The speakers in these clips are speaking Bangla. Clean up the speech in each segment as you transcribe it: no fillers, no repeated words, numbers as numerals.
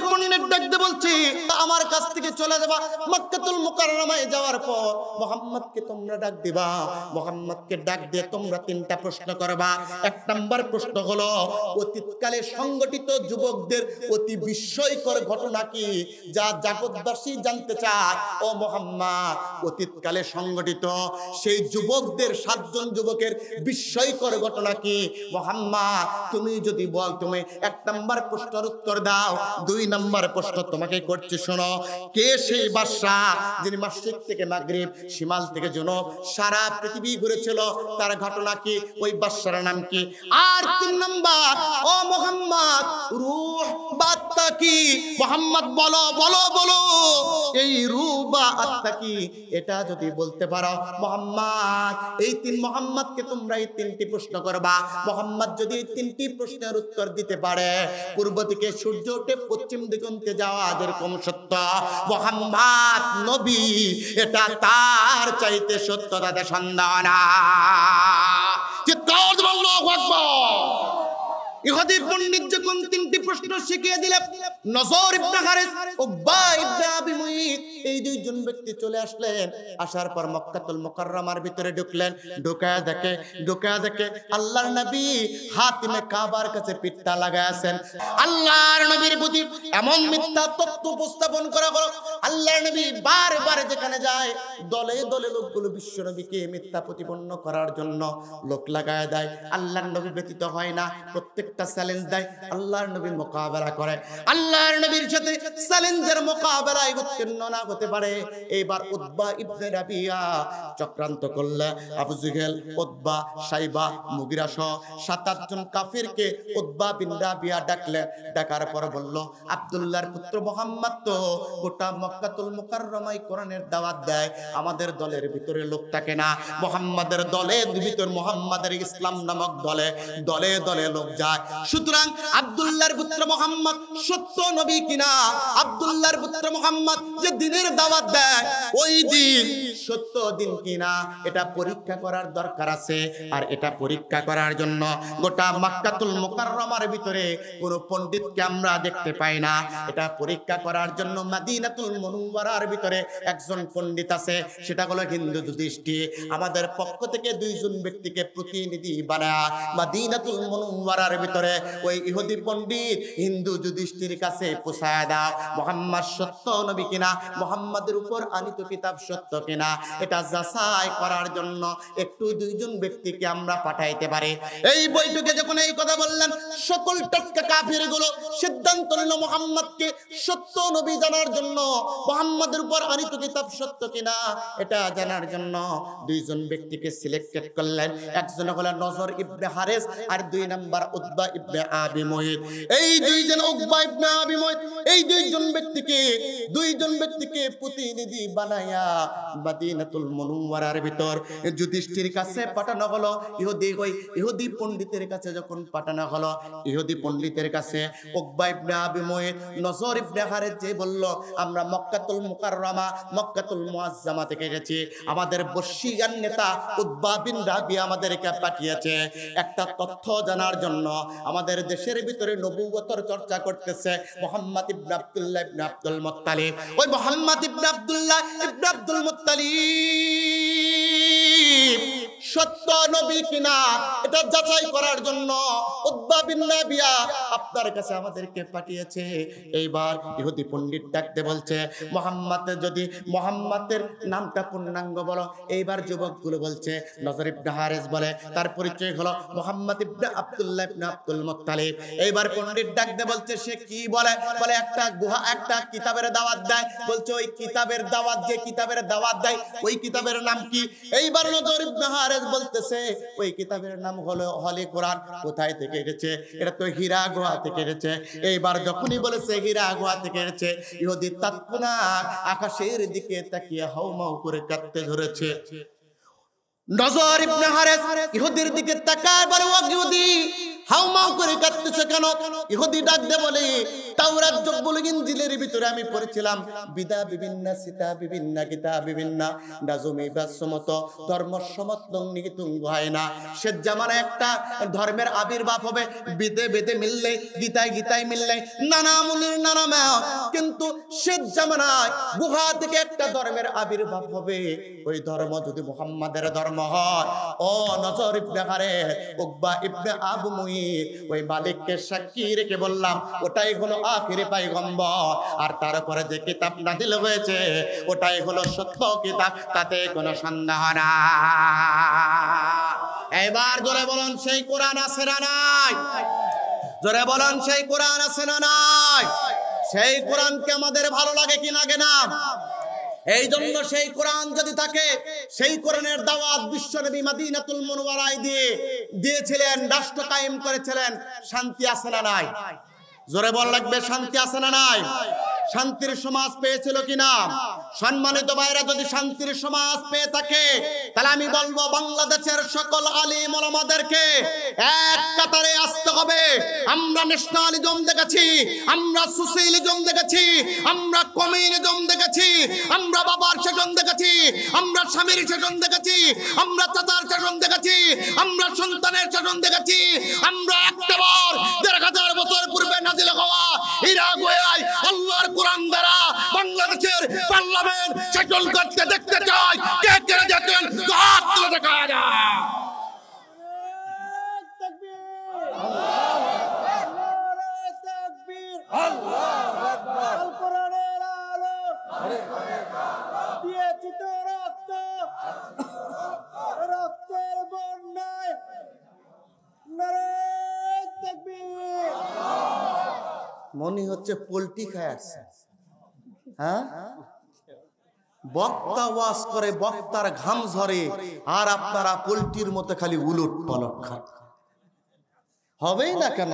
পণ্ডিত ডাকতে বলছে আমার কাছ থেকে চলে যাবা, মক্কাতুল মুকাররমায় যাওয়ার পর মুহাম্মদকে তোমরা ডাক দিবা, মুহাম্মদকে ডাক দিয়ে তোমরা তিনটা প্রশ্ন করবা। এক নাম্বার প্রশ্ন হলো অতীতকালে সংগঠিত যুবকদের অতি বিস্ময়কর ঘটনা কি, যা জগৎবাসী জানতে চায়। ও মুহাম্মদ, অতীতকালে সংগঠিত সেই যুবকদের 7 জন যুবকের বিস্ময়কর ঘটনা কি? মুহাম্মদ তুমি যদি বল, তুমি 1 নাম্বার প্রশ্নের উত্তর দাও। 2 নাম্বার প্রশ্ন তোমাকে করছি, শোনো, কে সেই বাদশা যিনি মাশরিক থেকে মাগরিব, শিমাল থেকে জুনুব সারা পৃথিবী ঘুরেছিল, তার ঘটনা কি, ওই বাদশার নাম কি? আর 3 নাম্বার, ও মুহাম্মদ রূহ বা আত্মা কি? মুহাম্মদ বলো বলো বলো, এই রূহ বা আত্মা কি? এটা যদি বলতে পারো মুহাম্মদ, এই 3 মুহাম্মদকে তোমরা এই 3টি প্রশ্ন করবা। মুহাম্মদ যদি এই 3টি প্রশ্নের উত্তর দিতে পারে, পূর্ব দিকে সূর্য উঠে পশ্চিম দিগন্তে যাওয়া যেরকম সত্য, মুহাম্মদ নবী এটা তার চাইতে সত্যতাতে সন্দেহ না। চিৎকার দিয়ে আল্লাহু আকবার। ইহুদি পণ্ডিত যখন 3টি প্রশ্ন শিখিয়ে দিলেন, নজর ইবনে হারিস, উকবা ইবনে আবি মুঈত, এই 2 জন ব্যক্তি চলে আসলেন। আসার পর মক্কাতুল মুকাররমার ভিতরে ঢুকলেন। ঢুকায়া দেখে আল্লাহর নবী হাতিমে কাবার কাছে পিঠটা লাগায় আছেন। আল্লাহর নবীর প্রতি এমন মিথ্যা তথ্য উপস্থাপন করা হলো, আল্লাহর নবী বারবার যেখানে যায় দলে দলে লোকগুলো বিশ্ব নবীকে মিথ্যা প্রতিপন্ন করার জন্য লোক লাগায় দেয়। আল্লাহর নবী ব্যতীত হয় না, প্রত্যেকটা চ্যালেঞ্জ দেয়, আল্লাহর নবী মোকাবেলা করে। আল্লাহর নবীর সাথে চ্যালেঞ্জের মোকাবেলায় উত্তীর্ণ না হতে পারে, এইবার উতবা ইবনে রাবিয়া চক্রান্ত করলে আবু জেহেল, উতবা, সাইবা, মুগিরা সহ 7-8 জন কাফিরকে উতবা বিন রাবিয়া ডাকলেন। ডাকার পর বলল, আব্দুল্লাহর পুত্র মুহাম্মদ তো গোটা মক্কাতুল মুকাররমায় কোরআনের দাওয়াত দেয়, আমাদের দলের ভিতরে লোক থাকে না। মুহাম্মাদের দলের ভিতর, মুহাম্মাদের ইসলাম নামক দলে দলে দলে লোক যায়। সুতরাং আব্দুল্লাহর পুত্র মুহাম্মদ সত্য নবী কিনা, আব্দুল্লাহর পুত্র মুহাম্মদ যে দিনের দাওয়াত দেয় ওই দিন সত্য দিন কিনা, এটা পরীক্ষা করার দরকার আছে। আর এটা পরীক্ষা করার জন্য গোটা মক্কাতুল মুকাররমার ভিতরে কোন পণ্ডিতকে আমরা দেখতে পাই না। এটা পরীক্ষা করার জন্য মদিনাতুল মুনাওয়ারার ভিতরে একজন পণ্ডিত আছে, সেটা হলো হিন্দু যুধিষ্ঠির। আমাদের পক্ষ থেকে 2 জন ব্যক্তিকে প্রতিনিধি বানায় মদিনাতুল মুনাওয়ারার ভিতরে ওই ইহুদি পণ্ডিত হিন্দু যুধিষ্ঠির কাছে পৌঁছায় দাও, মুহাম্মদ সত্য নবী কিনা, মুহাম্মাদের উপর আনিত কিতাব সত্য কিনা, এটা যাচাই করার জন্য একটু 2 জন ব্যক্তিকে আমরা পাঠাইতে পারি। এই বৈঠকে যখন এই কথা বললেন, সকল টাটকা কাফিরগুলো সিদ্ধান্ত নিল মুহাম্মদকে সত্য নবী জানার জন্য, মুহাম্মাদের উপর আনিত কিতাব সত্য কিনা এটা জানার জন্য 2 জন ব্যক্তিকে সিলেক্টেড করলেন। একজন হলো নজর ইবনে হারিস, আর 2 নাম্বার উতবা ইবনে আবি মুঈত। এই 2 জন উকবা ইবনে আবি মুঈত, এই 2 জন ব্যক্তিকে প্রতিনিধি বানায়া মদিনাতুল মুনাওয়ারার ভিতর যুধিষ্ঠির কাছে পাঠানো হলো। ইহুদি পণ্ডিতের কাছে যখন পাঠানো হলো, ইহুদি পণ্ডিতের কাছে উকবা ইবনে আবি মুঈত, নজর ইবনে হারিস যে বলল, আমরা মক্কাতুল মুকাররমা, মক্কাতুল মুআজ্জামা থেকে এসেছি, আমাদের বশিয়ান নেতা উতবা বিন রাবিয়া আমাদেরকে পাঠিয়েছে একটা তথ্য জানার জন্য। আমাদের দেশের ভিতরে নবুয়তের চর্চা করতেছে মুহাম্মদ ইবনে আব্দুল্লাহ ইবনে আব্দুল মুত্তালিব। ওই মুহাম্মদ ইবনে আব্দুল্লাহ ইবনে আব্দুল মুত্তালিব সত্য নবী কিনা এটা যাচাই করার জন্য উতবা বিন রাবিয়া আপনার কাছে আমাদেরকে পাঠিয়েছে। এইবার ইহুদি পণ্ডিত ডাকতে বলছে, মুহাম্মাদের নামটা পূর্ণাঙ্গ বলো। এইবার যুবকগুলো বলছে, নজর ইবনে হারিস বলে তার পরিচয় হলো মুহাম্মদ ইবনে আব্দুল্লাহ ইবনে আব্দুল মুত্তালিব। এইবার পণ্ডিত ডাকতে বলছে, সে কি বলে? বলে একটা কিতাবের দাওয়াত দেয়। বলছে ওই কিতাবের দাওয়াত, যে কিতাবের দাওয়াত দেয় ওই কিতাবের নাম কি? এইবার নজর ইবনে হারিস বলতেছে, ওই কিতাবের নাম হলো হলি কোরআন। কোথায় থেকে এসেছে? এটা তো হীরা গুহা থেকে এসেছে। এইবার যখনই বলেছে হীরা গুহা থেকে এসেছে, ইহুদি তৎক্ষণাৎ আকাশের দিকে তাকিয়ে হাউমাউ করে কাঁদতে ধরেছে। নজর ইবনে হারিস ইহুদির দিকে তাকায় বলে, ও ইহুদি, হাউমাউ করে কাঁদতেছে কেন? ইহুদি ডাক দে বলে, তাওরাত জব্বুল ইনজিলের ভিতরে আমি পড়েছিলাম, বিদা বিভিন্ন সিতা বিভিন্ন গীতা বিভিন্ন নাজমে বাসমত ধর্ম সমতং নিতুং হয় না। সে জামানা একটা ধর্মের আবির্ভাব হবে, বেদে বেদে মিললে, গীতায় গীতায় মিললে, নানা মুনির নানা মেয়, কিন্তু সে জামানায় গুহা থেকে একটা ধর্মের আবির্ভাব হবে। ওই ধর্ম যদি মুহাম্মাদের ধর্ম হয়, ও নজর ইবনে হারিস, উকবা ইবনে আবু মুঈত, ওই মালিককে সাক্ষী রেখে বললাম, ওটাই হলো আখিরি পয়গম্বর। আর তারপরে যে কিতাব নাযিল হয়েছে ওটাই হলো সত্য কিতাব, তাতে কোনো সন্দেহ না। এবার জোরে বলুন, সেই কোরআন আছে না নাই? জোরে বলুন, সেই কোরআন আছে না নাই? সেই কোরআনকে আমাদের ভালো লাগে কি লাগে না? এই জন্য সেই কোরআন যদি থাকে, সেই কোরআনের দাওয়াত বিশ্বনবী মদিনাতুল মুনওয়ারায় দিয়েছিলেন, রাষ্ট্র কায়েম করেছিলেন। শান্তি আছে না নাই? জোরে বল লাগবে, শান্তি আছে না নাই? শান্তির সমাজ পেয়েছিল কিনা? সম্মানিত ভাইরা, যদি শান্তির সমাজ পেয়ে থাকে, তাহলে আমি বলবো বাংলাদেশের সকল আলিম ওলামাদেরকে এক কাতারে আসতে হবে। আমরা ন্যাশনালিজম দেখেছি, আমরা সোশ্যালিজম দেখেছি, আমরা কমিউনিজম দেখেছি, আমরা বাবার শাসন দেখেছি, আমরা স্বামীর শাসন দেখেছি, আমরা চাচার শাসন দেখেছি, আমরা সন্তানের শাসন দেখেছি, আমরা একটাবার ১,৫০০ বছর পূর্বে নাজিল হওয়া ইরাক আল্লাহর কোরআন দ্বারা বাংলাদেশের পার্লামেন্ট শাসন করতে দেখতে চাই। কে কে দেখেন হাত তুলে দেখা যায়। আল্লাহু আকবার। কোরআনের আলো দিয়েছি তো রক্ত, রক্তের বন্যায় নারে তাকবীর। মনে হচ্ছে পোল্ট্রি খায় আসছে। হ্যাঁ, বক্তা ওয়াজ করে, বক্তার ঘাম ঝরে, আর আপনারা পোল্ট্রির মতো খালি উলট পালট খান। হবেই না কেন?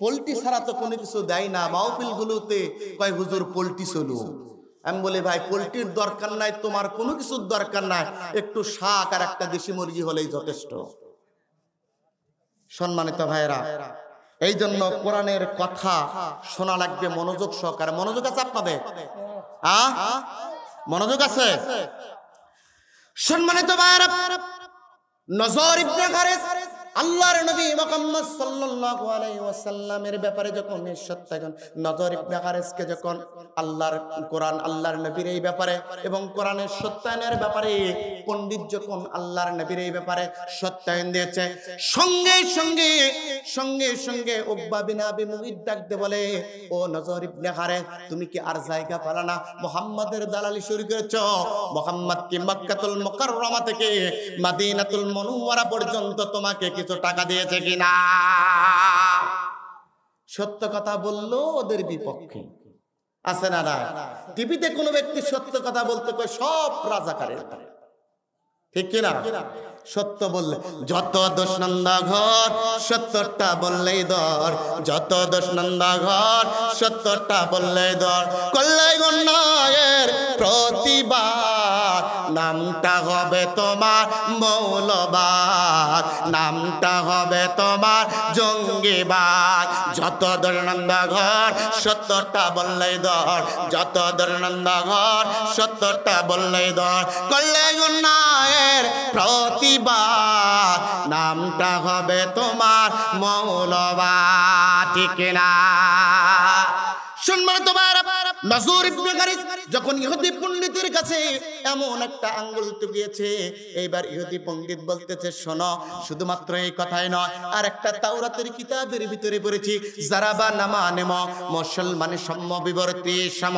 পোল্ট্রি ছাড়া তো কোনো কিছু দেয় না। মাহফিল গুলোতে কয় হুজুর পোল্ট্রি চলো। আমি বলি ভাই, পোল্ট্রির দরকার নাই, তোমার কোনো কিছুর দরকার নাই, একটু শাক আর একটা দেশি মুরগি হলেই যথেষ্ট। সম্মানিত ভাইরা, এই জন্য কোরআনের কথা শোনা লাগবে মনোযোগ সহকারে। মনোযোগ আছে আপনাদের? মনোযোগ আছে? সম্মানিত ভাইরা, নজর ইবনে হারিস আল্লাহর নবী মুহাম্মদ সাল্লাল্লাহু আলাইহি ওয়াসাল্লামের ব্যাপারে যখন সত্যায়ন, নজর ইবনে হারিসকে যখন আল্লাহর কোরআন, আল্লাহর নবীর এই ব্যাপারে এবং কোরআনের সত্যায়নের ব্যাপারে পণ্ডিত যখন আল্লাহর নবীর এই ব্যাপারে সত্যায়ন দিয়েছে, সঙ্গে সঙ্গে সঙ্গে সঙ্গে উকবা বিন আবি মুঈত ডাকতে বলে, ও নজর ইবনে হারিস, তুমি কি আর জায়গা পালা না? মুহাম্মাদের দালালি শুরু করেছো। মুহাম্মদ কি মক্কাতুল মুকাররমা থেকে মদিনাতুল মুনওয়ারা পর্যন্ত তোমাকে কিছু টাকা দিয়েছে কিনা? সত্য কথা বললো ওদের বিপক্ষে, আছে না না? টিভিতে কোনো ব্যক্তি সত্য কথা বলতে কয় সব রাজাকারের, ঠিক কিনা? সত্য বললে যত দোষ নন্দা ঘর, সত্যটা বললেই দর, যত দোষ নন্দা ঘর, সত্যটা বললেই দর। করলে অন্যায়ের প্রতিবাদ, নামটা হবে তোমার মৌলবাদ, নামটা হবে তোমার জঙ্গিবাদ। যত দোষ নন্দা ঘর, সত্যটা বললেই দর, যত দোষ নন্দা ঘর, সত্যটা বললেই দর। করলে অন্যায়ের প্রতিবাদ, নামটা হবে তোমার মৌলবাদ, ঠিক না? সম্মানিত ভাইরা, নজর ইবনে হারিস যখন ইহুদি পণ্ডিতের কাছে এমন একটা আঙ্গুল টুকিয়েছে, এইবার ইহুদি পণ্ডিত বলতেছে, শোনো, শুধুমাত্র এই কথাই নয়, আর একটা তাওরাতের কিতাবের ভিতরে পড়েছি, যারাবা নামা নেম মুসলমানের সম্য বিবর্তি সম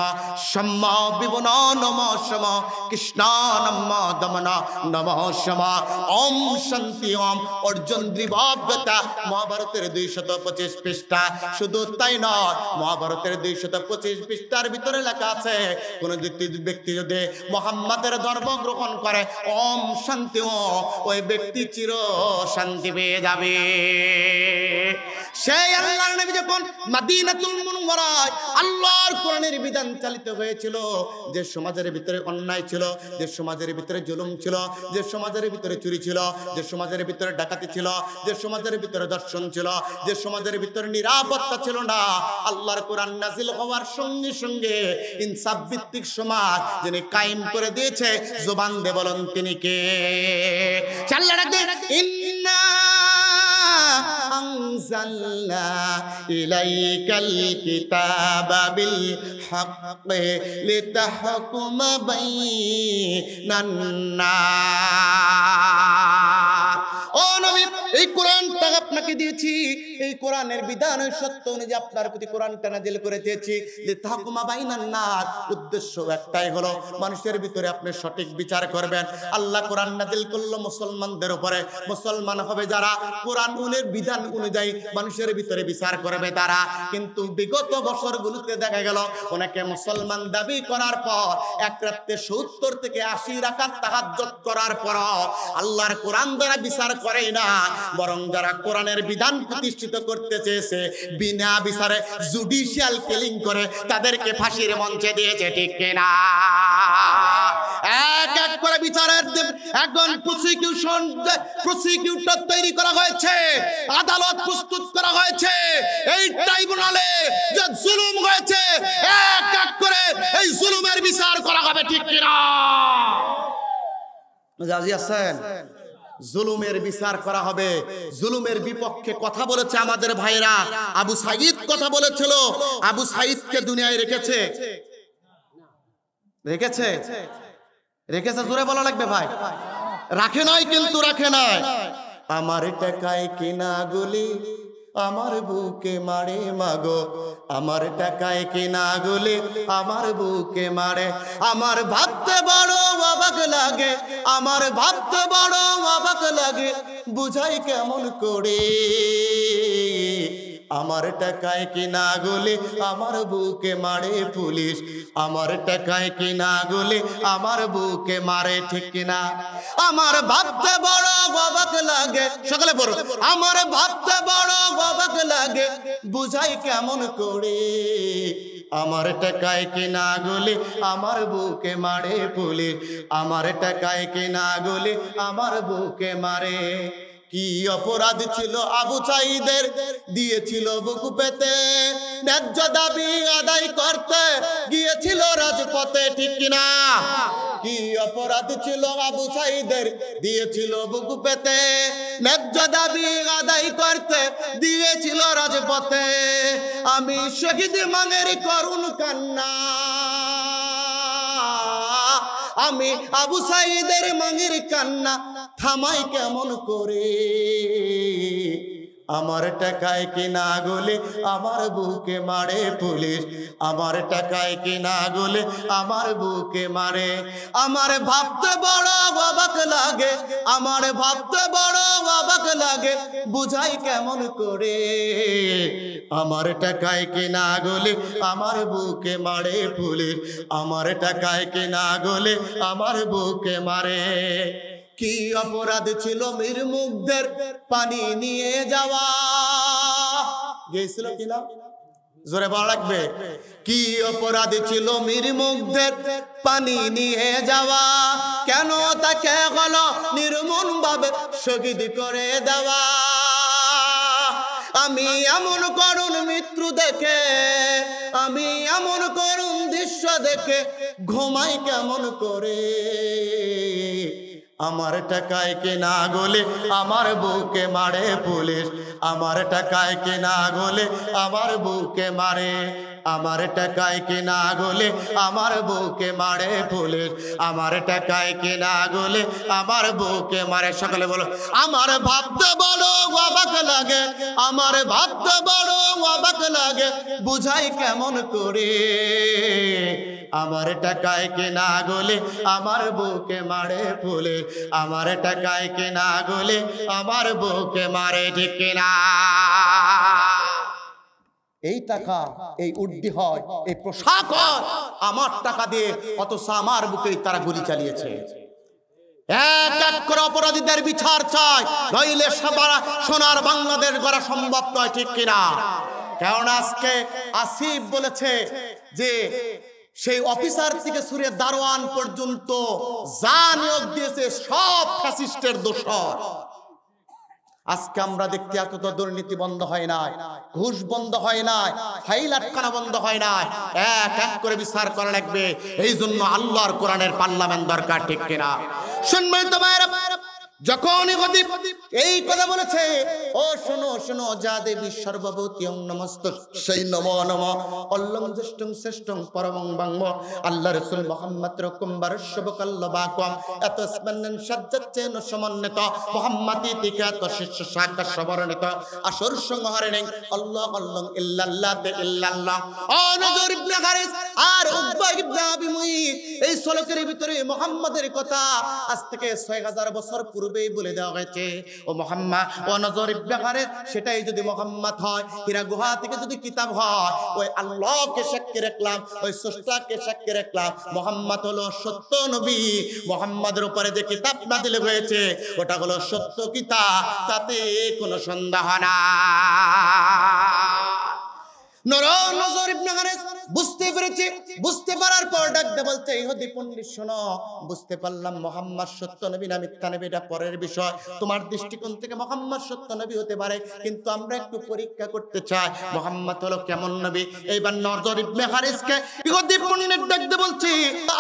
সম্য বিবন নম সম কৃষ্ণ নম দমন নম সম ওম শান্তি ওম অর্জুন দ্বিভাগ্যতা। মহাভারতের 225 পৃষ্ঠা। শুধু তাই নয়, মহাভারতের 225 পৃষ্ঠার ভিতরে লেখা আছে, কোন ব্যক্তি যদি মুহাম্মাদের ধর্ম গ্রহণ করে, ওম শান্তি, ওই ব্যক্তি চির শান্তি পেয়ে যাবে। সেই আল্লাহর নবী যখন মদিনাতুল মুনাওয়ারায় আল্লাহর কোরআনের বিধান চালিত হয়েছিল, যে সমাজের ভিতরে অন্যায় ছিল, যে সমাজের ভিতরে জুলুম ছিল, যে সমাজের ভিতরে চুরি ছিল, যে সমাজের ভিতরে ডাকাতি ছিল, যে সমাজের ভিতরে দর্শন ছিল, যে সমাজের ভিতরে নিরাপত্তা ছিল না, আল্লাহর কোরআন নাজিল হওয়ার সঙ্গে সঙ্গে ইনসাফ ভিত্তিক সমাজ যিনি কায়েম করে দিয়েছে, জবান দিয়ে বলেন তিনি কে? আল্লাহ রাখেন ইন্না আনজালনা ইলাইকাল কিতাবা বিল হাক্কি লিতাহকুমা বাইনান নাস। ও নবী, এই কোরআনটা আপনাকে দিয়েছি, এই কোরআনের বিধান সত্য অনুযায়ী আপনার প্রতি কোরআনটা নাজিল করে দিয়েছি, লিতাহকুমা বাইনান নাস। উদ্দেশ্য একটাই হলো মানুষের ভিতরে আপনি সঠিক বিচার করবেন। আল্লাহ কোরআন নাজিল করলো মুসলমানদের উপরে, মুসলমান হবে যারা কোরআনের বিধান অনুযায়ী মানুষের ভিতরে বিচার করবে তারা। কিন্তু বিগত বছরগুলোতে দেখা গেল অনেকে মুসলমান দাবি করার পর এক রাতে 70 থেকে 80 রাকাত তাহাজ্জুদ করার পর আল্লাহর কোরআন দ্বারা বিচার করে না, বরং যারা কোরআনের বিধান প্রতিষ্ঠিত করতে চেয়েছে বিনা বিচারে জুডিশিয়াল কিলিং করে তাদেরকে ফাঁসির মঞ্চে দিয়েছে, ঠিক কিনা? এক এক করে বিচারের এখন প্রসিকিউটর তৈরি করা হয়েছে, আদালত প্রস্তুত করা হয়েছে, এই ট্রাইব্যুনালে যে জুলুম হয়েছে এক এক করে এই জুলুমের বিচার করা হবে, ঠিক কিনা? রাজি আছেন? জুলুমের বিচার করা হবে। জুলুমের বিপক্ষে কথা বলেছে আমাদের ভাইরা। আবু সাঈদ কথা বলেছিল, আবু সাঈদকে দুনিয়ায় রেখেছে রেখেছে রেখেছে জোরে বলা লাগবে ভাই। রাখে নাই, কিন্তু রাখে নাই। আমার টাকায় কিনা গুলি আমার বুকে মারে মাগো, আমার টাকায় কিনা গুলি আমার বুকে মারে। আমার ভাবতে বড় অবাক লাগে, আমার ভাবতে বড় অবাক লাগে, বুঝাই কেমন করে। আমার টাকায় কিনা গুলি আমার বুকে মারে পুলিশ, আমার টাকায় কিনা গুলি আমার বুকে মারে, ঠিক কিনা? আমার ভাবতে বড় অবাক লাগে, সকলে বড়, আমার ভাবতে বড় অবাক লাগে, বুঝাই কেমন করে। আমার টাকায় কিনা গুলি আমার বুকে মারে পুলিশ, আমার টাকায় কিনা গুলি আমার বুকে মারে। কি অপরাধ ছিল আবু সাঈদের, দিয়েছিল বুকু পেতে, ন্যায্য দাবি আদায় করতে গিয়েছিল রাজপথে, ঠিক কিনা? কি অপরাধ ছিল আবু সাঈদের, দিয়েছিল বুকু পেতে, ন্যায্য দাবি আদায় করতে দিয়েছিল রাজপথে। আমি শহীদ মাঙের করুণ কান্না, আমি আবু সাঈদের মাঙের কান্না থামাই কেমন করে। আমার টাকায় কিনা গুলি আমার বুকে মারে পুলিশ, আমার টাকায় কিনা গুলি আমার বুকে মারে। আমার ভাবতে বড় অবাক লাগে, আমার ভাবতে বড় অবাক লাগে, বুঝাই কেমন করে। আমার টাকায় কিনা গুলি আমার বুকে মারে পুলিশ, আমার টাকায় কিনা গুলি আমার বুকে মারে। কি অপরাধ ছিল মীর মুগ্ধের পানি নিয়ে যাওয়া, গেছিল কিনা? জোরে বলা লাগবে। কি অপরাধ ছিল মীর মুগ্ধের পানি নিয়ে যাওয়া, কেন তাকে হলো নির্মম ভাবে শহীদ করে দেওয়া। আমি এমন করুণ মৃত্যু দেখে, আমি এমন করুণ দৃশ্য দেখে ঘুমাই কেমন করে। আমার টাকায় কেনা গলে আমার বুকে মারে পুলিশ, আমার টাকায় কেনা গলে আমার বুকে মারে। আমার টাকায় কেনা গলে আমার বুকে মারে পুলিশ, আমার টাকায় কেনা গলে আমার বুকে মারে। সকলে বলো আমার ভাবতে বড় অবাক লাগে, আমার ভাবতে বড় অবাক লাগে, বুঝাই কেমন করে। আমার টাকায় কেনা গলে আমার বুকে মারে পুলিশ, আমার টাকায় কেনা গলে আমার বুকে মারে, ঠিক কিনা? এই টাকা, এই উড্ডি হয়, এই পোশাক হয় আমার টাকা দিয়ে, অথচ আমার বুকে তারা গুলি চালিয়েছে। এক এক করে অপরাধীদের বিচার চাই, নইলে সোনার বাংলাদেশ গড়া সম্ভব নয়, ঠিক কিনা? কারণ আজকে আসিফ বলেছে যে সেই অফিসার থেকে শুরু দারোয়ান পর্যন্ত যা নিয়োগ দিয়েছে সব ফ্যাসিস্টের দোষর। আজকে আমরা দেখতে এত দুর্নীতি বন্ধ হয় নাই, ঘুষ বন্ধ হয় নাই, ফাইল আটকানা বন্ধ হয় নাই, এক এক করে বিচার করা লাগবে। এই জন্য আল্লাহর কোরআনের পার্লামেন্ট দরকার, ঠিক কিনা? শুনবেন তো ভাইরা, যখনই খতিব এই কথা বলেছে, ও শোনো শোনো, যা দেবী সর্বভূতি নমস্ত সেই নমো নমঃ অল্লং জ্যেষ্ঠং শ্রেষ্ঠং পরমং বাংম আল্লাহ রাসূল মুহাম্মদ রকম বারশবকাল্লাবাকুম এত স্পন্দন সাজ্জাচ্ছেন সমন্বিত মুহাম্মাদি থেকে এত শিষ্য শাখা সবরণিত আসর সংহরণে আল্লাহ আল্লাহ ইল্লাল্লাহ তে ইল্লাল্লাহ। ও নজর ইবনে হারিস আর উকবা ইবনে আবি মুঈত এই শ্লোকের ভিতরে মুহাম্মাদের কথা আজ থেকে ৬০০০ বছর পূর্বেই বলে দেওয়া হয়েছে। ও মুহাম্মদ, ও নজর ইবনে হারিস, সেটাই যদি মুহাম্মদ হয়, হীরা গুহা থেকে যদি কিতাব হয়, ওই আল্লাহকে সাক্ষী রাখলাম, ওই স্রষ্টাকে সাক্ষী রাখলাম, মুহাম্মদ হলো সত্য নবী। মুহাম্মাদের উপরে যে কিতাব নাযিল হয়েছে ওটা হলো সত্য কিতাব, তাতে কোনো সন্দেহ নাই। নজর ইবনে হারিস বুঝতে পেরেছে, বুঝতে পারার পর ডাকতে বলছে, ইহুদি পণ্ডিত শোনো, বুঝতে পারলাম মুহাম্মদ সত্য নবী না মিথ্যা নবী এটা পরের বিষয়, তোমার দৃষ্টিকোণ থেকে মুহাম্মদ সত্য নবী হতে পারে, কিন্তু আমরা একটু পরীক্ষা করতে চাই মুহাম্মদ হলো কেমন নবী। এইবার নজর ইবনে হারিসকে ইহুদি পণ্ডিত ডাকতে বলছে,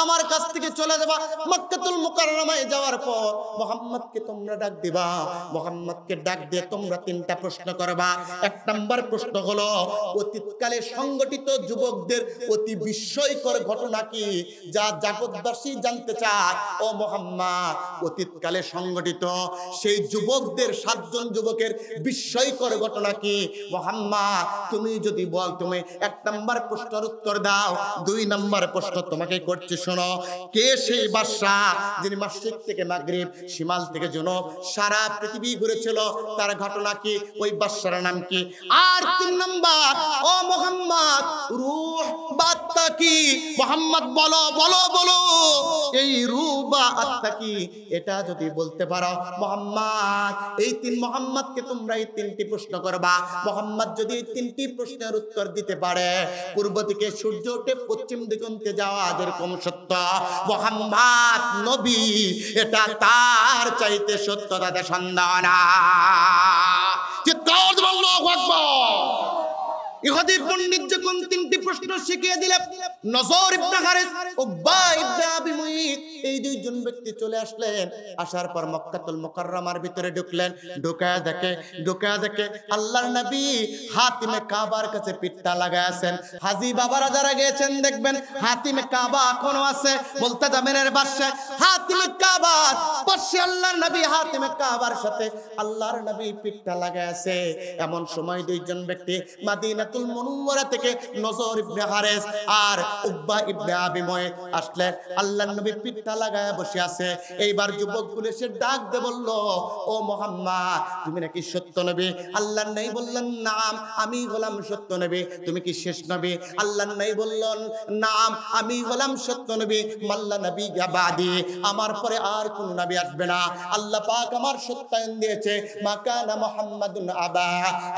আমার কাছ থেকে চলে যাবা, মক্কাতুল মুকাররমায় যাওয়ার পর মুহাম্মদকে তোমরা ডাক দিবা, মুহাম্মদকে ডাক দিয়ে তোমরা তিনটা প্রশ্ন করবা। এক নাম্বার প্রশ্ন হলো, অতীতকালে সংগঠিত যুবকদের অতি বিস্ময়কর ঘটনা কি, যা জগৎবাসী জানতে চায়। ও মুহাম্মদ, অতীতকালে সংগঠিত সেই যুবকদের ৭ জন যুবকের বিস্ময়কর ঘটনা কি? মুহাম্মদ তুমি যদি বল, তুমি ১ নাম্বার প্রশ্নের উত্তর দাও। ২ নাম্বার প্রশ্ন তোমাকে করছি, শোনো, কে সেই বাদশা যিনি মাশরিক থেকে মাগরিব, শিমাল থেকে জুনুব সারা পৃথিবী ঘুরেছিল, তার ঘটনা কি, ওই বাদশার নাম কি? আর ৩ নাম্বার, ও মুহাম্মদ রূহ বা আত্মা কি? মুহাম্মদ বলো বলো বলো, এই রূহ বা আত্মা কি? এটা যদি বলতে পারো মুহাম্মদ, এই মুহাম্মদকে তোমরা এই ৩টি প্রশ্ন করবা। মুহাম্মদ যদি এই ৩টি প্রশ্নের উত্তর দিতে পারে, পূর্ব দিকে সূর্য উঠে পশ্চিম দিগন্তে যাওয়া যেরকম সত্য, মুহাম্মদ নবী এটা তার চাইতে সত্য, তাতে সন্দেহ না। চিৎকার দিয়ে আল্লাহু আকবার। ইহুদি পণ্ডিত যখন ৩টি প্রশ্ন শিখিয়ে দিলেন, নজর ইবনে হারিস, উকবা ইবনে আবি মুঈত এই ২ জন ব্যক্তি চলে আসলেন। আসার পর মক্কাতুল মুকাররমার ভিতরে ঢুকলেন। ঢুকায়া দেখে আল্লাহর নবী হাতিমে কাবার কাছে পিঠটা লাগায় আছেন। হাজী বাবারা যারা গিয়েছেন দেখবেন হাতিমে কাবা এখনো আছে। বলতে জামিনের বাদশা হাতিমে কাবার পাশে আল্লাহর নবী হাতিমে কাবার সাথে আল্লাহর নবী পিঠটা লাগায় আছে। এমন সময় ২ জন ব্যক্তি মাদিনাতুল মুনাওয়ারা থেকে নজর ইবনে হারিস আর উকবা ইবনে আবি মুঈত আসলেন। আল্লাহর নবী পিঠটা লাগায় বসে আছে। এইবার যুবকগুলো এসে ডাক দিয়ে বলল, ও মুহাম্মদ তুমি নাকি সত্য নবী? আল্লাহর নবী বললেন, নাম আমি হলাম সত্য নবী। তুমি কি শেষ নবী? আল্লাহর নবী বললেন, নাম আমি হলাম সত্য নবী। মাল্লা নবী বাদি, আমার পরে আর কোন নবী আসবে না। আল্লাহ পাক আমার সত্যায়ন দিয়েছে, মা কানা মুহাম্মাদুন আবা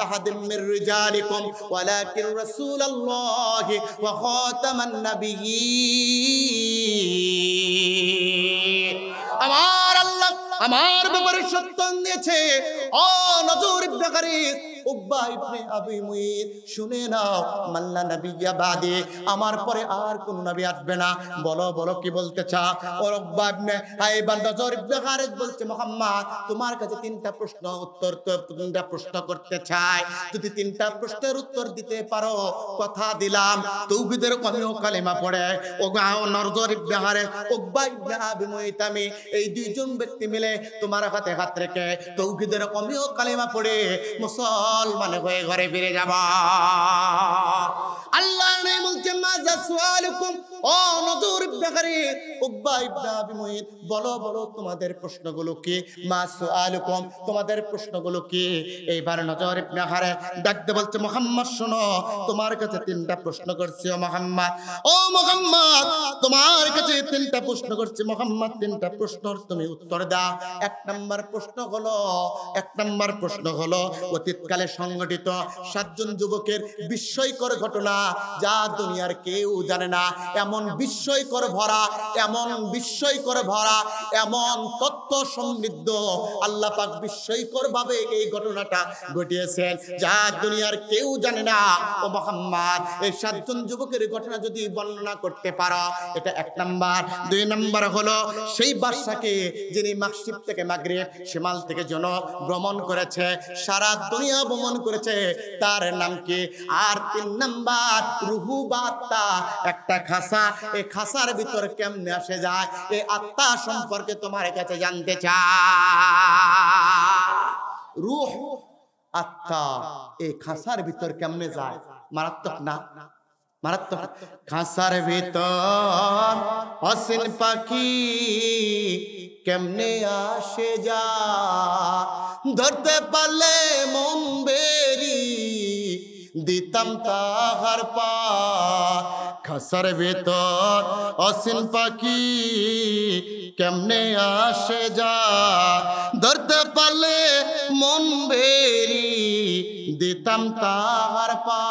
আহাদিম মির রিজালিকুম ওয়ালাকিন রাসূলুল্লাহি ওয়া খাতামান নাবিয়্যিন। আমার আল্লাহ আমার ব্যাপারে সত্যায়ন দিয়েছে। ও নজর ইবনে হারিস, উকবা ইবনে আবি মুঈত শুনে নাও, মাল্লা নাবিয়্যা বাদি, আমার পরে আর কোন নবী আসবে না। বলো বলো কি বলতে চাও? ও উকবা ইবনে নজর ইবনে হারিস বলছে, মুহাম্মদ তোমার কাছে 3টা প্রশ্ন উত্তর, তো 3টা প্রশ্ন করতে চাই। যদি 3টা প্রশ্নের উত্তর দিতে পারো কথা দিলাম তাওহীদের কমিও কালেমা পড়ে। ও নজর ইবনে হারিস, উকবা ইবনে আবি মুঈত, আমি এই 2 জন ব্যক্তি মিলে তোমার হাতে হাত রেখে তাওহীদের কমিও কালেমা পড়ে মুসলমান হয়ে ঘরে ফিরে যাব। আল্লাহ নেই বলছে মাজা সুআলুকুম, ও নজর ইবনে হারিস, উকবা ইবনে আবি মুঈত, বলো বলো তোমাদের প্রশ্নগুলো কি? মা সুআলুকুম, তোমাদের প্রশ্নগুলো কি? এইবার নজর ইবনে হারিস ডাকতে বলছে মুহাম্মদ শোনো, তোমার কাছে তিনটা প্রশ্ন করছি ও মুহাম্মদ, ও মুহাম্মদ তোমার কাছে তিনটা প্রশ্ন করছি মুহাম্মদ, তিনটা প্রশ্নের তুমি উত্তর দাও। এক নাম্বার প্রশ্ন হলো অতীতকালে সংঘটিত 7 জন যুবকের বিস্ময়কর ঘটনা, যা দুনিয়ার কেউ জানে না। এমন বিস্ময়কর ভরা, এমন তথ্য সমৃদ্ধ, আল্লাহ পাক বিস্ময়কর ভাবে এই ঘটনাটা ঘটিয়েছেন, যা দুনিয়ার কেউ জানে না। ও মুহাম্মদ এই 7 জন যুবকের ঘটনা যদি বর্ণনা করতে পারো, এটা এক নাম্বার। 2 নাম্বার হলো সেই বাদশাকে যিনি মাগরিব থেকে মাগরিব, শিমাল থেকে জনব ভ্রমণ করেছে, সারা দুনিয়া ভ্রমণ করেছে, তার নাম কি? আর 3 নাম্বার রুহু বা আত্মা, একটা খাসা, এই খাসার ভিতর কেমনে আসে যায়, এই আত্মা সম্পর্কে তোমার কাছে জানতে চাই। রূহ আত্মা এই খাসার ভিতর কেমনে যায়? মারাত্মক না? মারাত্মক। খাসার ভিতর অসীন পাখি কেমনে আসে যা, ধরতে পারলে মন বেরি দিতাম তাহার পা। খাসার ভিতর অসীন পাখি কেমনে আসে যা, ধরতে পারলে মন বেরি দিতাম তাহার পা।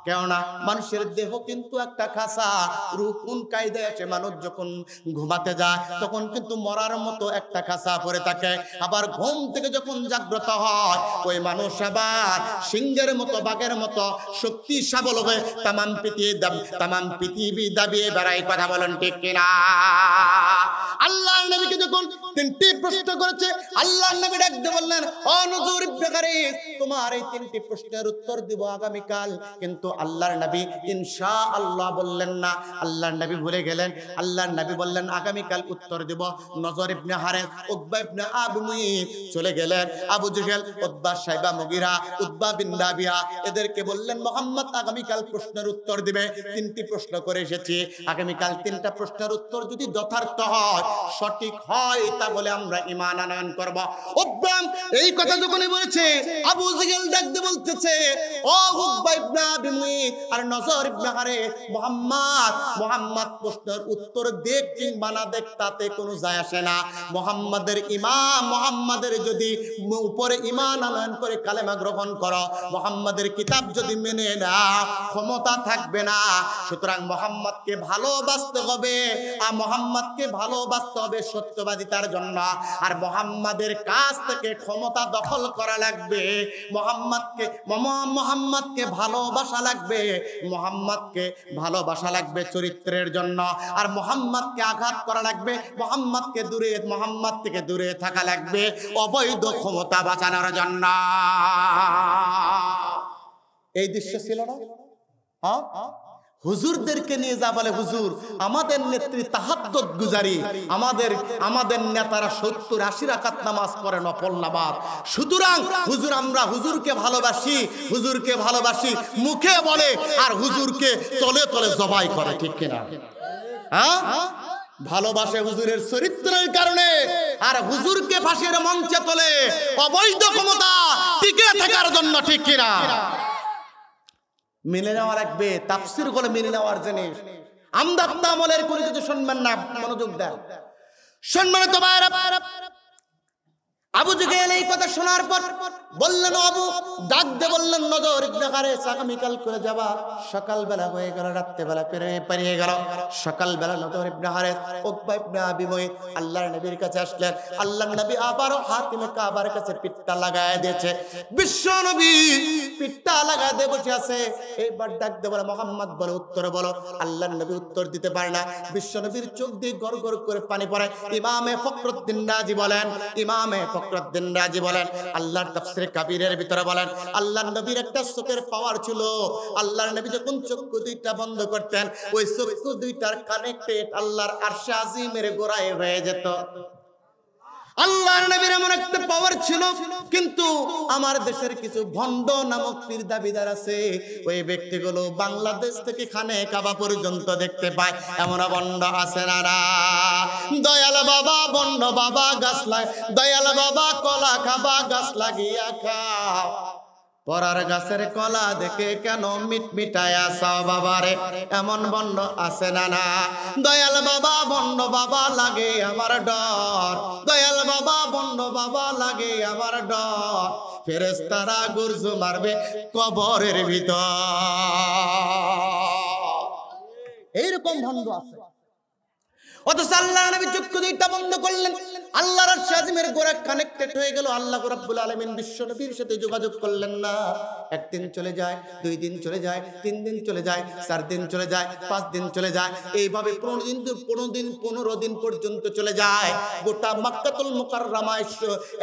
কেননা মানুষের দেহ কিন্তু একটা খাসা, রূহ কোন কায়দায় আসে? মানুষ যখন ঘুমাতে যায় তখন কিন্তু মরার মতো একটা খাসা পড়ে থাকে, আবার ঘুম থেকে যখন জাগ্রত হয় ওই মানুষ আবার সিংহের মতো, বাঘের মতো শক্তি সাবল হয়ে তামাম পৃথিবী দাবিয়ে বেড়ায়। কথা বলেন ঠিক কিনা? আল্লাহর নবীকে যখন 3টি প্রশ্ন করেছে, আল্লাহর নবী ডাকতে বললেন, ও নজর ইবনে হারিস, তোমার এই 3টি প্রশ্নের উত্তর দিব আগামীকাল। কিন্তু আল্লাহর নবী ইনশাআল্লাহ বললেন না, আল্লাহর নবী ভুলে গেলেন। আল্লাহর নবী বললেন আগামীকাল উত্তর দিব। নজর ইবনে হারিস, উকবা ইবনে আবি মুঈত চলে গেলেন। আবু জেহেল, উতবা, শাইবা, মুগীরা, উতবা বিন রাবিয়া এদেরকে বললেন মুহাম্মদ আগামীকাল প্রশ্নের উত্তর দিবে। 3টি প্রশ্ন করে এসেছি, আগামীকাল 3টা প্রশ্নের উত্তর যদি যথার্থ হয়, সঠিক হয়, তাহলে আমরা ঈমান আনয়ন করব। উকবাম এই কথা যখনই বলেছে, আবু জেহেল ডাকতে বলতেছে, ও উকবা ইবনে আবি মুঈত আর নজর ইবনে হারিস, মুহাম্মদ প্রশ্নের উত্তর দেখ কিংবা না দেখ তাতে কোনো যায় আসে না। মুহাম্মাদের যদি উপরে ঈমান আনয়ন করে কালেমা গ্রহণ করো, মুহাম্মাদের কিতাব যদি মেনে নাও, ক্ষমতা থাকবে না। সুতরাং মুহাম্মদকে ভালোবাসতে হবে, আর মুহাম্মদকে ভালোবাসতে হবে সত্যবাদিতার জন্য। আর মুহাম্মাদের কাছ থেকে ক্ষমতা দখল করা লাগবে, মুহাম্মদকে ভালোবাসা লাগবে, মুহাম্মদকে ভালোবাসা লাগবে চরিত্রের জন্য। আর মুহাম্মদকে আঘাত করা লাগবে, মুহাম্মদ থেকে দূরে থাকা লাগবে অবৈধ ক্ষমতা বাঁচানোর জন্য। এই দৃশ্য ছিল না? হ্যাঁ, হুজুরদেরকে নিয়ে যা বলে, হুজুর আমাদের নেত্রী তাহাজ্জুদ গুজারি, আমাদের নেতারা 70-80 রাকাত নামাজ পড়ে, নফল নামাজ। সুতরাং হুজুর, আমরা হুজুরকে ভালোবাসি মুখে বলে, আর হুজুরকে তলে তলে জবাই করে। ঠিক কিনা? হ্যাঁ, ভালোবাসে হুজুরের চরিত্রের কারণে, আর হুজুরকে ফাঁসির মঞ্চে তোলে অবৈধ ক্ষমতা টিকে থাকার জন্য। ঠিক কিনা? মেনে নেওয়া লাগবে, তাফসীর গুলো মেনে নেওয়ার জিনিস। আমদাদ আমলের কোনো কিছু শুনবেন না, মনোযোগ দেন। সম্মানিত ভাইরা, আবু জেহেল এই কথা শোনার পর বললেন, আবু ডাক দিয়ে বললেন, নজর ইবনে হারিস আগামীকাল করে যাবা। সকালবেলা হয়ে গেল, রাত্রেবেলা পেরিয়ে গেল। সকালবেলা নজর ইবনে হারিস, উকবা ইবনে আবি মুঈত আল্লাহর নবীর কাছে আসলেন। আল্লাহর নবী আবারও হাতিমে কাবার কাছে পিঠটা লাগায় দিয়েছে। বিশ্ব নবী পিঠটা লাগায় দিয়ে বসে আছে। এইবার ডাক দিয়ে বলে, মুহাম্মদ বলে উত্তর বলো। আল্লাহর নবী উত্তর দিতে পারে না। বিশ্ব নবীর চোখ দিয়ে গড় গড় করে পানি পড়ে। ইমামে ফখরুদ্দিন রাজি বলেন, আল্লাহর তাফসীরে কাবীরের ভিতরে বলেন, আল্লাহর নবীর একটা চোখের পাওয়ার ছিল। আল্লাহর নবী যখন চক্ষু দুইটা বন্ধ করতেন, ওই চক্ষু দুইটার কানেক্টেড আল্লাহর আরশে আজিমের গোড়ায় হয়ে যেত। আল্লাহর নবীর এমন একটা পাওয়ার ছিল, কিন্তু আমার দেশের কিছু ভণ্ড নামক পীর দাবিদার আছে, ওই ব্যক্তিগুলো বাংলাদেশ থেকে খানে কাবা পর্যন্ত দেখতে পায়। এমন ভণ্ড আছে না? দয়াল বাবা ভণ্ড বাবা গাছ দয়াল বাবা কলা খাবা গাছ লাগিয়া খাও, পরার গাছের কলা দেখে কেন মিটমিটায়া চাও বাবারে, এমন ভণ্ড আছে না? দয়াল বাবা ভণ্ড বাবা লাগে আমার ডর, দয়াল বাবা ভণ্ড বাবা লাগে আমার ডর, ফেরেশতারা গুরজু মারবে কবরের ভিতর। এইরকম ভণ্ড আছে। অথচ আল্লাহর নবী চক্ষু দুইটা বন্ধ করলেন, আল্লাহর আরশ আজিমের গোড়া কানেক্টেড হয়ে গেল, আল্লাহ রাব্বুল আলামিন বিশ্ব নবীর সাথে যোগাযোগ করলেন না। একদিন চলে যায়, 2 দিন চলে যায়, 3 দিন চলে যায়, 4 দিন চলে যায়, 5 দিন চলে যায়, এইভাবে 15 দিন পর্যন্ত চলে যায়। গোটা মক্কাতুল মুকাররমায়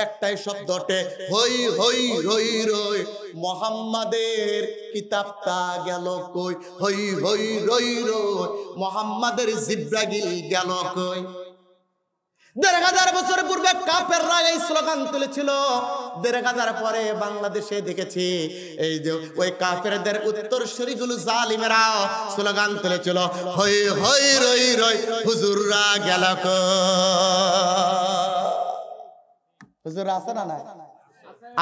একটাই শব্দ ওঠে, হই হই রই রই, মুহাম্মাদের কিতাবটা গেল কই, হই হই রই রই, মুহাম্মাদের জিব্রাইল গেল কই। 1500 বছর পূর্বে কাফেররা এই স্লোগান তুলেছিল, 1500 পরে বাংলাদেশে দেখেছি এই যে ওই কাফেরদের উত্তরসূরিগুলো জালিমেরা স্লোগান তুলেছিল, হই হই রই রই, হুজুররা গেল কই। হুজুর আছে না? না।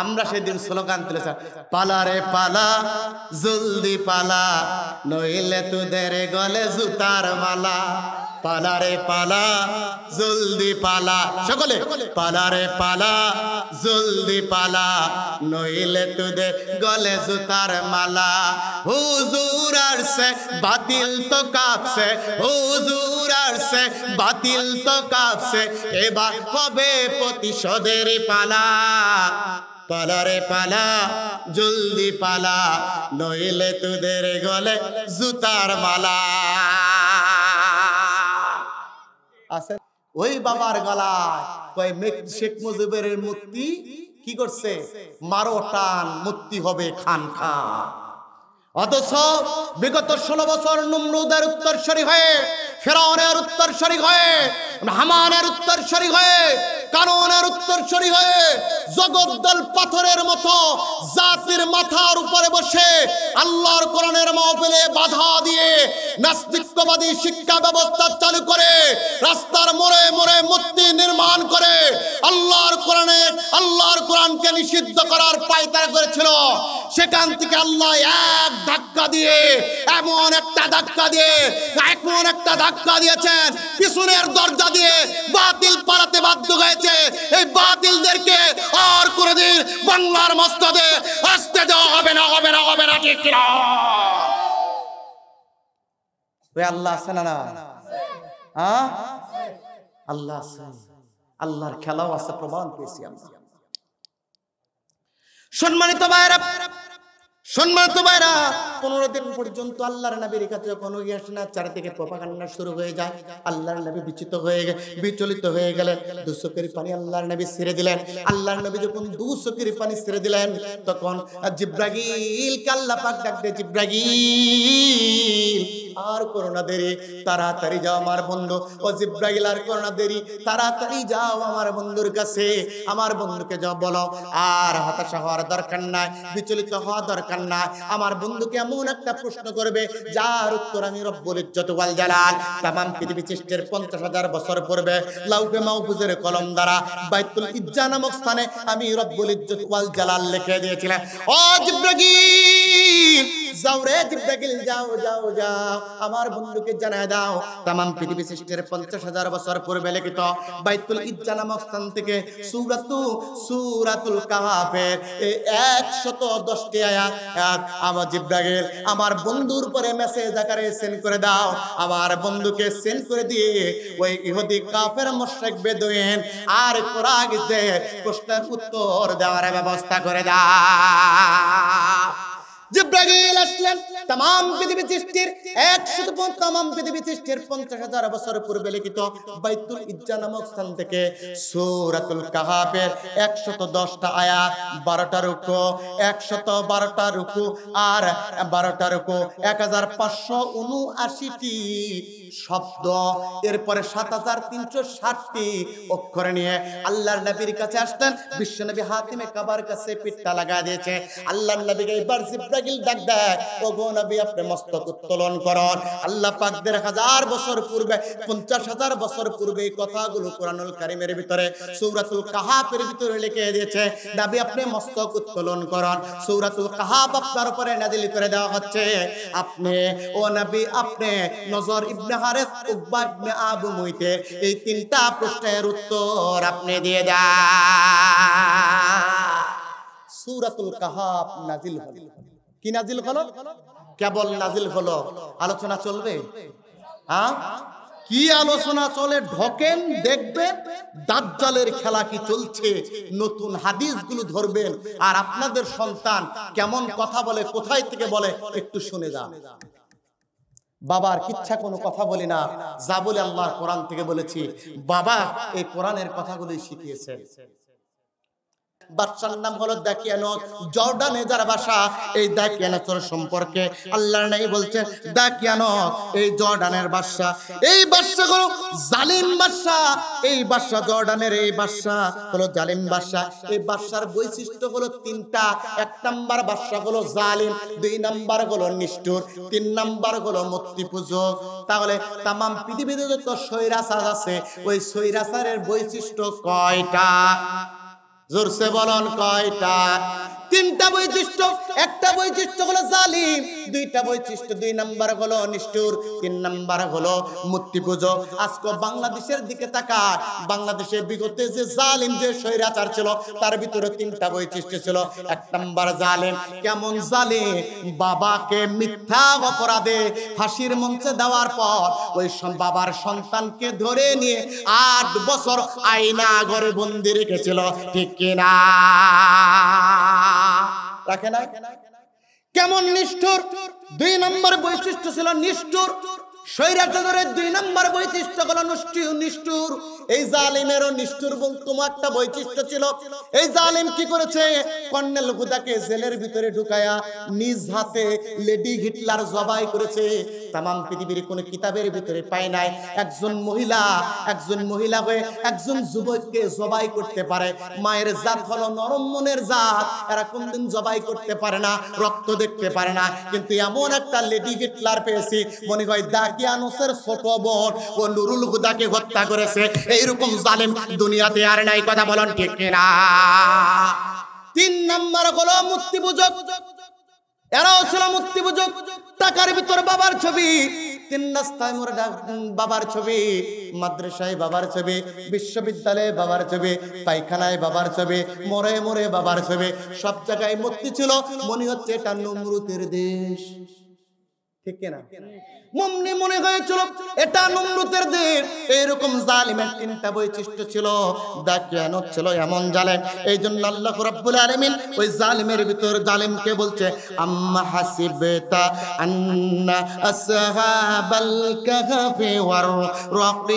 আমরা সেদিন স্লোগান তুলেছি, পালা রে পালা জলদি পালা, নইলে তোদের গলে জুতার মালা, পালা রে পালা জলদি পালা, সকলে পালা রে পালা জলদি পালা, নইলে তোদের গলে জুতার মালা। হুজুর আসছে বাতিল তো কাঁপছে, হুজুর আসছে বাতিল তো কাঁপছে, এবার হবে প্রতিশোধের পালা, পালা রে পালা জলদি পালা, নইলে তোদের গলে জুতার মালা। আছে ওই বাবার গলায় কই শেখ মুজিবের মূর্তি কি করছে, মারো টান মুক্তি হবে খান খান। অথচ বিগত 16 বছর নমরুদের উত্তরসূরি হয়ে, ফেরাউনের উত্তরসূরি হয়ে, হামানের উত্তরসূরি হয়ে, কারুনের উত্তরসূরি হয়ে, জগদ্দল পাথরের মতো জাতির মাথার উপরে বসে আল্লাহর কোরআনের মাহফিলে বাধা দিয়ে নাস্তিকবাদী শিক্ষা ব্যবস্থা চালু করে রাস্তার মোড়ে মোড়ে মূর্তি নির্মাণ করে আল্লাহর কোরআনকে নিষিদ্ধ করার পায়তারা করেছিল। সেখান থেকে আল্লাহ এক ধাক্কা দিয়ে এমন একটা ধাক্কা দিয়েছেন, পিছনের দরজা দিয়ে বাতিল পালাতে বাধ্য হয়েছে। এই বাতিলদেরকে আর কোনদিন বাংলার মসনদে আসতে দেওয়া হবে না, হবে না, হবে না, ঠিক কিনা? ওই আল্লাহ আছে না? হ্যাঁ, আল্লাহ আছে, আল্লাহর খেলাও আছে, প্রমাণ পেয়েছি আমরা। সম্মানিত ভাইরা, 15 দিন পর্যন্ত আল্লাহর নবীর কাছে যখন আসে না, চারিদিকে প্রপাগান্ডা শুরু হয়ে যায়। আল্লাহর নবী বিচলিত হয়ে গেলেন, 2 চোখের পানি আল্লাহর নবী ছেড়ে দিলেন। আল্লাহর নবী যখন 2 চোখের পানি ছেড়ে দিলেন, তখন জিব্রাইলকে আল্লাহ পাক ডাক দিয়ে, জিব্রাইল আর করোনা দেরি, তাড়াতাড়ি যাও আমার বন্ধু। ও জিব্রাইল আর করোনা দেরি, তাড়াতাড়ি যাও আমার বন্ধুর কাছে, আমার বন্ধুকে যাও বলো আর হতাশা হওয়ার দরকার নাই, বিচলিত হওয়া দরকার নাই। আমার বন্ধুকে এমন একটা প্রশ্ন করবে যার উত্তর আমি রব্বুল ইজ্জত ওয়াল জালাল তামাম পৃথিবী সৃষ্টির 50,000 বছর পূর্বে লাউহে মাহফুজের কলম দ্বারা বাইতুল ইজ্জা নামক স্থানে আমি রব্বুল ইজ্জত ওয়াল জালাল লিখে দিয়েছিলাম। ও জিব্রাইল যাও রে জিব্রাইল, যাও যাও যাও, আমার বন্ধুকে জানায় দাও তামাম পৃথিবী সৃষ্টির 50,000 বছর পূর্বে লিখিত বাইতুল ইজ্জা নামক স্থান থেকে সূরাতুল কাহাফের 110টি আয়াত আমার জিব্রাইল আমার বন্ধুর পরে মেসেজ আকারে সেন্ড করে দাও। আমার বন্ধুকে সেন্ড করে দিয়ে ওই ইহুদি কাফের মুশরিক বেদুইন আর কুরাইশদের প্রশ্নের উত্তর দেওয়ার ব্যবস্থা করে দাও। জিব্রাইল আসলেন तमाम পৃথিবী সৃষ্টির 100 तमाम পৃথিবী সৃষ্টির 50,000 বছর পূর্বে লিখিত বাইতুল ইজ্জা নামক স্থান থেকে সূরাতুল কাহাফের 110টা আয়াত 12টা রুকু 112টা রুকু আর 12টা রুকু 1579টি শব্দ এরপরে 7360টি অক্ষর নিয়ে আল্লাহর নবীর কাছে আসলেন বিশ্বনবী হাতিমে কাবার কাছে পিঠটা লাগা দিয়েছে আল্লাহর নবীকে এবার জিব্রাইল ডাক দেয় ওগো নবী আপনি মস্তক উত্তোলন করুন আল্লাহ পাক 1000 বছর পূর্বে 50,000 বছর পূর্বে এই কথাগুলো কোরআনুল কারীমের ভিতরে সূরাতুল কাহাফের ভিতরে লিখে দিয়েছে নবী আপনি মস্তক উত্তোলন করুন সূরাতুল কাহাফ আপনার উপরে নাযিল করে দেওয়া হচ্ছে আপনি ও নবী আপনি নজর ইবনে হারিস উকবা ইবনে আবু মুইতে এই তিনটা প্রশ্নের উত্তর আপনি দিয়ে দেন সূরাতুল কাহাফ নাযিল হলো কি নাযিল হলো কেবল নাযিল হলো আলোচনা চলবে হ্যাঁ কি আলোচনা চলে ঢোকেন দেখবেন দাজ্জালের খেলা কি চলছে নতুন হাদিসগুলো ধরবেন আর আপনাদের সন্তান কেমন কথা বলে কোথায় থেকে বলে একটু শুনে যান বাবার কিচ্ছা কোনো কথা বলি না যা বলে আল্লাহর কোরআন থেকে বলেছি বাবা এই কোরআনের কথাগুলোই শিখিয়েছেন বাদশার নাম হলো দাকিয়ানস জর্ডানে যার বাসা এই দাকিয়ানসের সম্পর্কে আল্লাহর নবী বলছেন দাকিয়ানস এই জর্ডানের বাদশা এই বাদশা হলো জালিম বাদশা এই বাদশা জর্ডানের এই বাদশা হলো জালিম বাদশা এই বাদশার বৈশিষ্ট্য হলো তিনটা এক নাম্বার বাদশা হলো জালিম দুই নাম্বার হলো নিষ্ঠুর তিন নাম্বার হলো মূর্তি পূজক তাহলে तमाम পৃথিবীতে যত স্বৈরাচার আছে ওই স্বৈরাচারের বৈশিষ্ট্য কয়টা জোরসে বলুন কয়টা তিনটা বৈশিষ্ট্য একটা বৈশিষ্ট্য হলো জালিম দুইটা বৈশিষ্ট্য দুই নাম্বার হলো নিষ্ঠুর তিন নাম্বার হলো মূর্তি পূজক আজকে বাংলাদেশের দিকে তাকান বাংলাদেশে বিগতে যে জালিম যে স্বৈরাচার ছিল তার ভিতরে তিনটা বৈশিষ্ট্য ছিল এক নাম্বার জালিম কেমন জালিম বাবাকে মিথ্যা অপরাধে ফাঁসির মঞ্চে দেওয়ার পর ওই বাবার সন্তানকে ধরে নিয়ে 8 বছর আয়না ঘরে বন্দি রেখেছিল ঠিক কিনা রাখে না কেমন নিষ্ঠুর দুই নম্বর বৈশিষ্ট্য ছিল নিষ্ঠুর স্বৈরাচারের দুই নম্বর বৈশিষ্ট্য হলো নিষ্ঠুর এই জালিমেরও নিষ্ঠুর বলতো একটা বৈশিষ্ট্য ছিল এই জালিম কি করেছে কর্নেল হুদাকে জেলের ভিতরে ঢুকায়া নিজ হাতে লেডি হিটলার জবাই করেছে तमाम পৃথিবীর কোন কিতাবের ভিতরে পায় নাই একজন মহিলা হয়ে একজন যুবককে জবাই করতে পারে মায়ের জাত হলো নরম মনের জাত এরা কোনদিন জবাই করতে পারে না রক্ত দেখতে পারে না কিন্তু এমন একটা লেডি হিটলার পেয়েছি মনে হয় দাকিয়ানসের ছোট বোন ও নুরুল হুদাকে হত্যা করেছে এইরকম জালিম দুনিয়াতে আর নাই কথা বলেন ঠিক কিনা তিন নাম্বার হলো মূর্তি পূজক এরাও ছিল মূর্তি পূজক টাকার ভিতর বাবার ছবি তিন রাস্তায় মোর বাবার ছবি মাদ্রাসায় বাবার ছবি বিশ্ববিদ্যালয়ে বাবার ছবি পায়খানায় বাবার ছবি মোড়ে মোড়ে বাবার ছবি সব জায়গায় মূর্তি ছিল মনে হচ্ছে এটা নমরুদের দেশ ঠিক না মনে হয়েছিল এটা নমরুদের দেশ এরকম জালিমের তিনটা বৈশিষ্ট্য ছিল দাকিয়ানস ছিল এমন জালিম এইজন্য আল্লাহ রাব্বুল আলামিন ওই জালিমের ভিতর জালিমকে বলছে আম্মা হাসিবতা আন্না আসহাবাল কাহফি ওয়ার রাকিম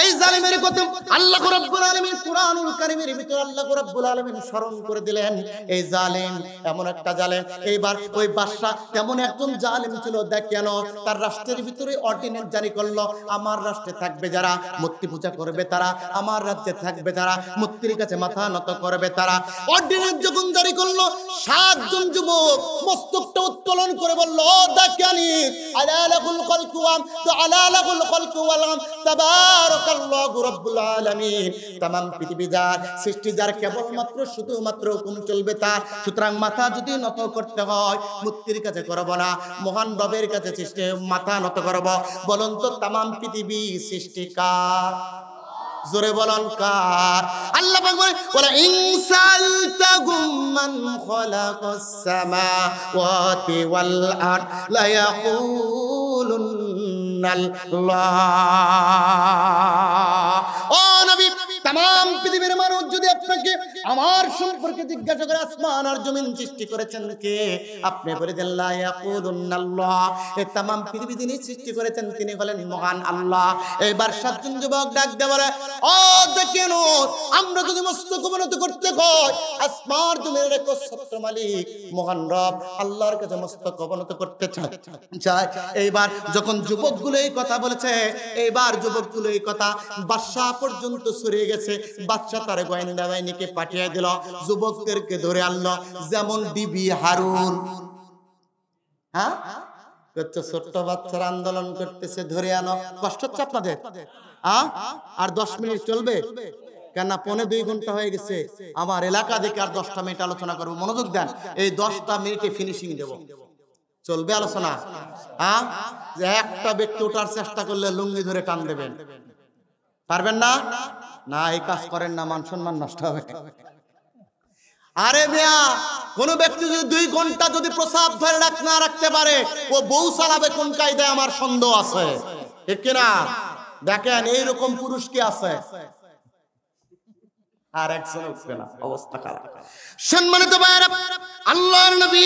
এই জালিমের কথা আল্লাহ রাব্বুল আলামিন কুরআনুল কারীমের ভিতর আল্লাহ রাব্বুল আলামিন স্মরণ করে দিলেন এই জালিম এমন একটা জালিম এইবার ওই বাদশা তেমন একজন জালিম ছিল দেখেন তার রাষ্ট্রের ভিতরে অর্ডিন্যান্স জারি করলো আমার রাষ্ট্রে থাকবে যারা মূর্তি পূজা করবে তারা আমার রাজ্যে থাকবে যারা মূর্তির কাছে মাথা নত করবে তারা অর্ডিন্যান্স যখন জারি করলো 7 জন যুবক মস্তকটা উত্তোলন করে বলল ও দাকিয়ানি আলা লাহুল খালকু ওয়া আলা লাহুল খালকু ওয়াল তাবারাকাল্লাহু রাব্বুল আলামিন तमाम পৃথিবী যার সৃষ্টি যার কেবলমাত্র শুধুমাত্র হুকুম চলবে তার সুতরাং মাথা যদি নত করতে হয় মূর্তির কাছে করব না মহান রবের কাছে সৃষ্টি মাথা নত করব বলুন তো तमाम পৃথিবী সৃষ্টি কার জোরে বলুন কার আল্লাহ পাক বলে ওয়ালা ইনসালতাহুম মান খালাকাস সামাওয়াতি ওয়াল আরদ লা ইয়াকুলুন্নাল্লাহ ও নবী तमाम পৃথিবীর মানুষ যদি আপনাকে আমার সম্পর্কে জিজ্ঞাসা করে আসমান আর জমিন সৃষ্টি করেছেন কে? আপনি বলে দেন লা ইয়াকুলুনাল্লাহ, এই तमाम পৃথিবী যিনি সৃষ্টি করেছেন তিনি হলেন মহান আল্লাহ। এবার সাতজন যুবক ডাক দিয়ে বলে, ও দেখেন, আমরা যদি মস্তক অবনত করতে হয় আসমান জমিনের একচ্ছত্র মালিক মহান রব আল্লাহর কাছে মস্তক অবনত করতে চায়। এইবার যখন যুবকগুলো এই কথা বলেছে, এইবার যুবকগুলো এই কথা বাদশা পর্যন্ত ছড়িয়ে গেছে। বাদশা তার গোয়েন্দা বাহিনীকে পাঠিয়ে দিল, যুবকদেরকে ধরে আনলো। যেমন বিবি হারুন, হ্যাঁ ছোট্ট বাচ্চারা আন্দোলন করতেছে, ধরে আনো। কষ্ট হচ্ছে আপনাদের? আর 10 মিনিট চলবে কেন? 1.5 ঘন্টা হয়ে গেছে। আমার এলাকা দেখে আর 10টা মিনিট আলোচনা করবো, মনোযোগ দেন। এই 10টা মিনিটে ফিনিশিং দেব। চলবে আলোচনা? যে একটা ব্যক্তি ওঠার চেষ্টা করলে লুঙ্গি ধরে টান দেবেন, পারবেন না? না, এই কাজ করেন না, মান সম্মান নষ্ট হবে। আরে মিয়া, কোন ব্যক্তি যদি 2 ঘন্টা যদি প্রসাব ধরে না রাখতে পারে, ও বউ চালাবে কোন কায়দায়? আমার সন্দেহ আছে, ঠিক কিনা? দেখেন এইরকম পুরুষ কি আছে? আর একজন উঠবে না, অবস্থা খারাপ। সম্মানিত ভাইরা, আল্লাহর নবী,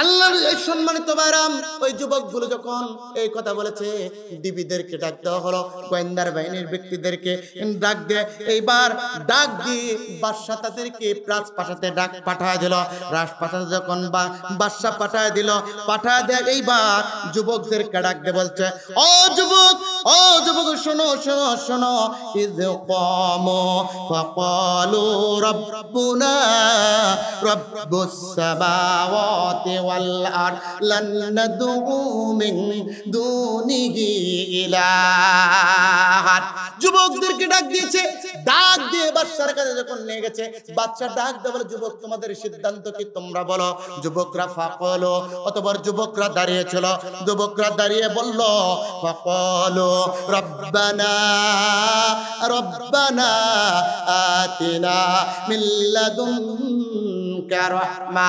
আল্লাহর সম্মানিত ভাইরা, ওই যুবকগুলো যখন এই কথা বলেছে, বিবিদেরকে ডাক দেওয়া হলো, গোয়েন্দার বাহিনীর ব্যক্তিদেরকে ডাক দিয়ে, এইবার ডাক দিয়ে বাদশা তাদেরকে রাজপ্রাসাদে ডাক পাঠায় দিল। রাজপ্রাসাদে যখন বাদশা পাঠায় দিল, পাঠায় দেয়, এইবার যুবকদেরকে ডাক দিয়ে বলছে, ও যুবক, ও যুবক, শোনো শোনো শোনো, ইয কামু ফাকালু রাব্বুনা রাব্বুস সামাওয়াতি ওয়াল আরদ লান নাদউ মিন দুনিহি ইলাহা। যুবকদেরকে ডাক দিয়েছে, ডাক দিয়ে বাদশার কাছে যখন নিয়ে গেছে, বাদশা ডাক দিয়ে বলে, যুবক তোমাদের সিদ্ধান্ত কি তোমরা বলো। যুবকরা ফাকালু, অতঃপর যুবকরা দাঁড়িয়েছিল, যুবকরা দাঁড়িয়ে বলল, ফাকালু রব্বানা রব্বানা আতিনা মিন লাদুনকা রাহমা।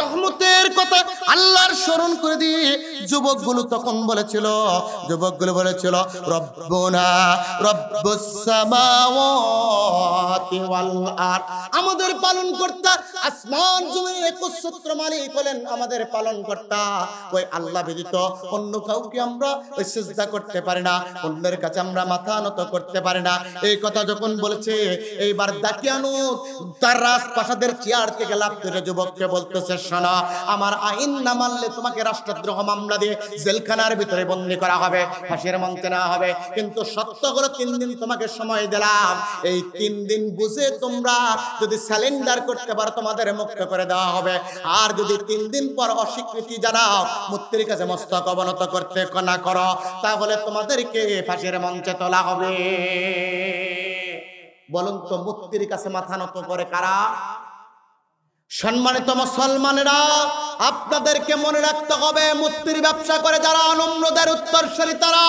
রহমতের কথা আল্লাহর স্মরণ করে দিয়ে যুবকগুলো তখন বলেছিল, রব্বুনা রব্বুস সামাওয়াতি ওয়াল আরদ, আমাদের পালনকর্তা আসমান জমিনের একচ্ছত্র মালিক হলেন আমাদের পালনকর্তা। ওই আল্লাহ ব্যতীত অন্য কাউকে আমরা ওই সিজদা করতে পারি না, অন্যের কাছে আমরা মাথা নত করতে পারি না। এই কথা যখন বলেছে, এইবার দাকিয়ানুত তার রাজপ্রাসাদের চেয়ার থেকে লাফ করে যুবককে বলতেছে, শোনো, আমার আইন না মানলে তোমাকে রাষ্ট্রদ্রোহ মামলা দিয়ে জেলখানার ভিতরে বন্দী করা হবে, ফাঁসির মঞ্চে নেওয়া হবে। কিন্তু সত্য করে 3 দিন তোমাকে সময় দিলাম, এই 3 দিন বুঝে তোমরা যদি স্যালেন্ডার করতে পারো তোমাদের মুক্ত করে দেওয়া হবে। আর যদি 3 দিন পর অস্বীকৃতি জানাও, মূর্তির কাছে মস্তক অবনত করতে না করো, তাহলে তোমাদেরকে ফাঁসির মঞ্চে তোলা হবে। বলুন তো, মূর্তির কাছে মাথা নত করে কারা? সম্মানিত মুসলমানেরা, আপনাদেরকে মনে রাখতে হবে, মূর্তির ব্যবসা করে যারা নমরুদের উত্তরসূরি, তারা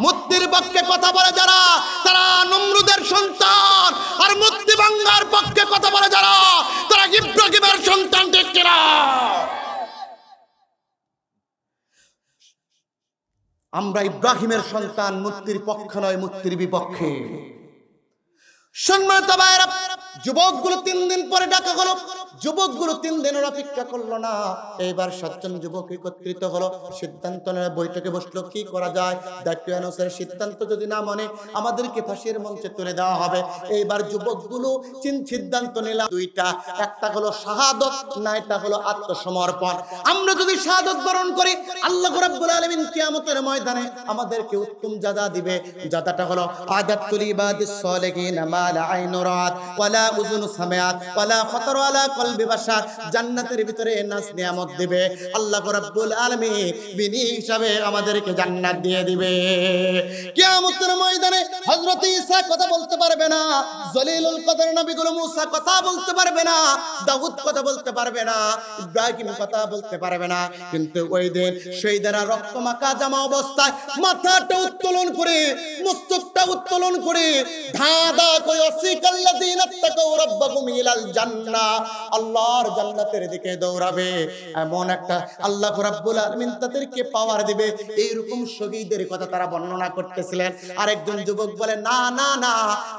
মূর্তির পক্ষে কথা বলে যারা, তারা নমরুদের সন্তান। আর মূর্তি ভাঙার পক্ষে কথা বলে যারা, তারা ইব্রাহিমের সন্তান, ঠিক কিনা? আমরা ইব্রাহিমের সন্তান, মূর্তির পক্ষে নয়, মূর্তির বিপক্ষে। সম্মানিত ভাইরা, যুবকগুলো 3 দিন পরে ডাকা হলো, যুবকগুলো 3 দিনের অপেক্ষা করলো না। এইবার 7 জন যুবক একত্রিত হলো, সিদ্ধান্ত নিয়ে বৈঠকে বসলো, কি করা যায়। দাকিয়ানুসের সিদ্ধান্ত যদি না মানে আমাদেরকে ফাঁসির মঞ্চে তুলে দেওয়া হবে। এইবার যুবকগুলো সিদ্ধান্ত নিলাম 2টা, একটা হলো শাহাদত, না এটা হলো আত্মসমর্পণ। আমরা যদি শাহাদত বরণ করি, আল্লাহ রাব্বুল আলামিন কিয়ামতের ময়দানে আমাদেরকে উত্তম জাযা দিবে। জাযাটা হলো আদাতুল ইবাদিস সালিহিন মা লা আইনু রাত ওয়ালা উযুনু সামিআত ওয়ালা খাতার আলা কলবি বাশার। জান্নাতের ভিতরে নাজ নিয়ামত দিবে আল্লাহ রাব্বুল আলামিন, বিনি হিসাবে আমাদেরকে জান্নাত দিয়ে দিবে। কিয়ামতের ময়দানে হযরত ঈসা কথা বলতে পারবে না, জলিলুল কদর নবীগুলো মুসা কথা বলতে পারবে না, দাউদ কথা বলতে পারবে না, ইব্রাহিম কথা বলতে পারবে না। কিন্তু ওই দিন শহীদেরা রক্তমাখা জামা অবস্থায় মাথাটা উত্তোলন করে, মস্তকটা উত্তোলন করে ধাঁধা করে, ওয়াসিকাল্লাযীনা তাকাউ রাব্বাহুম ইলাল জান্নাহ, আল্লাহর জান্নাতের দিকে দৌড়াবে, এমন একটা আল্লাহ রাব্বুল আলামিন তাদেরকে পাওয়ার দিবে। এইরকম শহীদের কথা তারা বর্ণনা করতেছিলেন। আরেকজন যুবক বলে, না না না,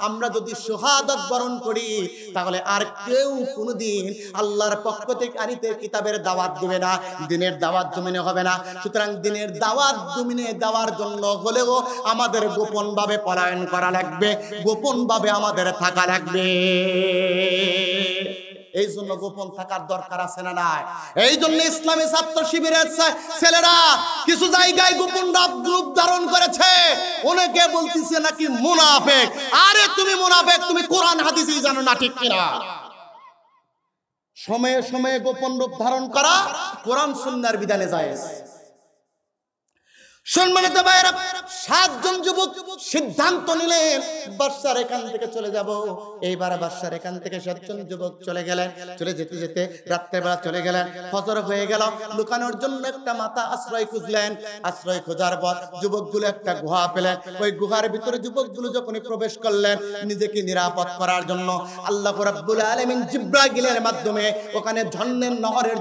আমরা যদি শাহাদাত বরণ করি তাহলে আর কেউ কোনোদিন আল্লাহর পক্ষ থেকে আনিতে কিতাবের দাওয়াত দিবে না, দিনের দাওয়াত জমিনে হবে না। সুতরাং দিনের দাওয়াত জমিনে দেওয়ার জন্য হলেও আমাদের গোপন ভাবে পলায়ন করা লাগবে, গোপন ভাবে আমাদের থাকা লাগবে। এই জন্য গোপন থাকার দরকার আছে না নাই? এই জন্য ইসলামী ছাত্র শিবিরের ছেলেরা কিছু জায়গায় গোপন রূপ ধারণ করেছে। অনেকে বলতেছে নাকি মুনাফিক। আরে তুমি মুনাফিক, তুমি কোরআন হাদিসই জানো না, ঠিক কিনা? সময়ে সময়ে গোপন রূপ ধারণ করা কোরআন সুন্নাহর বিধানে জায়েজ। সম্মানিত ভাইরা, 7 জন যুবক সিদ্ধান্ত নিলেন বাদশার এখান থেকে চলে যাব। এইবার বাদশার এখান থেকে 7 জন যুবক চলে গেলেন। চলে যেতে যেতে রাত্রেবেলা চলে গেলেন, ফজর হয়ে গেল। লুকানোর জন্য একটা মাথা আশ্রয় খুঁজলেন। আশ্রয় খোঁজার পর যুবকগুলো একটা গুহা পেলেন। ওই গুহার ভিতরে যুবকগুলো যখনই প্রবেশ করলেন নিজেকে নিরাপদ করার জন্য, আল্লাহ রাব্বুল আলামিন জিবরাইলের মাধ্যমে ওখানে ঝর্ণার নহরের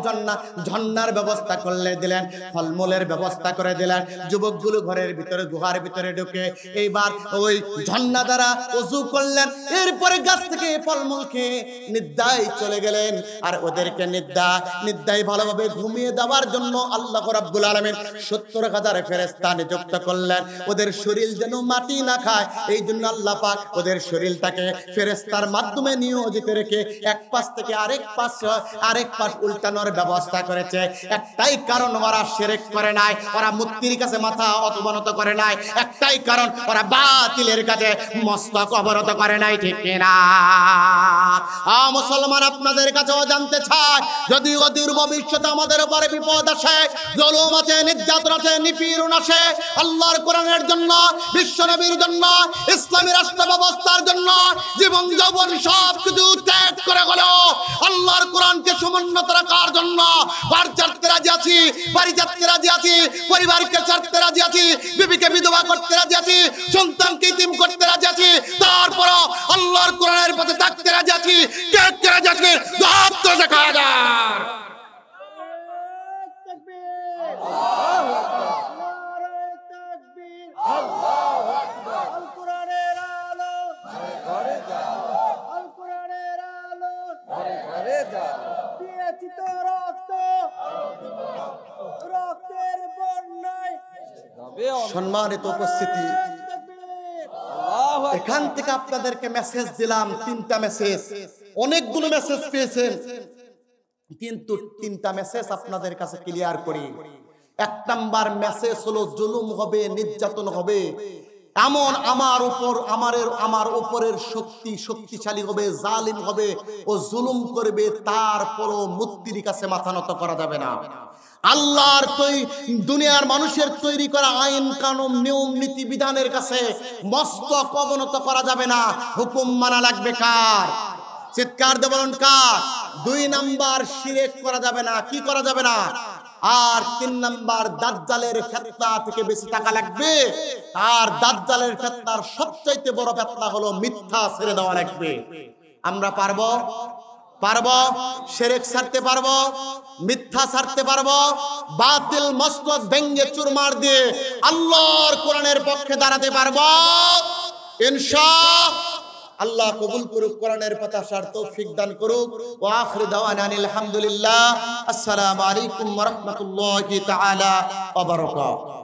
ঝর্ণার ব্যবস্থা করে দিলেন, ফলমূলের ব্যবস্থা করে দিলেন। যুবকগুলো ঘরের ভিতরে গুহার ভিতরে ঢুকে এইবার ওই ঝর্ণা দ্বারা ওযু করলেন। এরপরে গাছ থেকে ফলমূল খেয়ে নিদ্রায় চলে গেলেন। আর ওদেরকে নিদ্রায় ভালোভাবে ঘুমিয়ে দেওয়ার জন্য আল্লাহ রাব্বুল আলামিন 70,000 ফেরেশতা নিযুক্ত করলেন। ওদের শরীর যেন মাটি না খায়, এই জন্য আল্লাহ পাক ওদের শরীরটাকে ফেরেশতার মাধ্যমে নিয়োজিত রেখে এক পাশ থেকে আরেক পাশ উল্টানোর ব্যবস্থা করেছে। একটাই কারণ, ওরা শিরক করে নাই, ওরা মূর্তির কাছে মাথা অবনত করে নাই। একটাই কারণ, ওরা বাতিলের কাছে মস্তক অবনত করে নাই, ঠিক কিনা? মুসলমান, আপনাদের কাছেও জানতে চাই, যদি অদূর ভবিষ্যতে আমাদের উপরে বিপদ আসে, জুলুম আছে, নির্যাতন আছে, নিপীড়ন আসে, আল্লাহর কোরআনের জন্য, বিশ্ব নবীর জন্য, ইসলামী রাষ্ট্র ব্যবস্থার জন্য জীবন যৌবন সব কিছু ত্যাগ করে হলো আল্লাহর কোরআনকে সমুন্নত রাখার জন্য ঘর ছাড়তে রাজি আছি, বাড়ি ছাড়তে রাজি আছি, পরিবারকে ছাড়তে রাজি আছি, বিবিকে বিধবা করতে রাজি আছি, সন্তানকে ইতিম করতে রাজি আছি, তারপরও আল্লাহর কোরআনের পথে থাকতে রাজি আছি। কে রাজি আছি? হাত তুলে দেখা যায়। তাকবীর, আল্লাহু আকবার, নারে তাকবীর, আল্লাহু আকবার। আল কোরআনের আলো ঘরে যাও, আল কোরআনের আলো ঘরে যাও। দিয়েছি তো রক্ত, রক্তের বন্যায়। সম্মানিত উপস্থিতি, এখান থেকে আপনাদেরকে মেসেজ দিলাম, 3টা মেসেজ। অনেকগুলো মেসেজ পেয়েছেন, কিন্তু 3টা মেসেজ আপনাদের কাছে ক্লিয়ার করি। 1 নাম্বার মেসেজ হলো জুলুম হবে, নির্যাতন হবে, এমন আমার উপরের শক্তিশালী হবে, জালিম হবে, ও জুলুম করবে, তারপরও মূর্তির কাছে মাথা নত করা যাবে না। আল্লাহর দুনিয়ার মানুষের তৈরি করা আইন কানুন নিয়ম নীতি বিধানের কাছে মস্তক অবনত করা যাবে না। হুকুম মানা লাগবে কার? চিৎকার দিয়ে বলুন কার? 2 নাম্বার, শিরক করা যাবে না। কি করা যাবে না? আর 3 নাম্বার, দাজ্জালের ফিতনা থেকে বেঁচে থাকা লাগবে। আর দাজ্জালের ফিতনার সবচাইতে বড় ফিতনা হলো মিথ্যা ছেড়ে দেওয়া লাগবে। আমরা পারবো? শিরক ছাড়তে পারবো, মিথ্যা ছাড়তে পারবো, বাতিল মসনদ ভেঙে চুরমার দিয়ে আল্লাহর কোরআনের পক্ষে দাঁড়াতে পারবো ইনশাআল্লাহ। আল্লাহ কবুল করুক, কোরআনের পথে আসার তৌফিক দান করুক। ওয়া আখিরু দাওয়ানা আলহামদুলিল্লাহ। আসসালামু আলাইকুম ওয়া রাহমাতুল্লাহি তাআলা ওয়া বারাকাতুহু।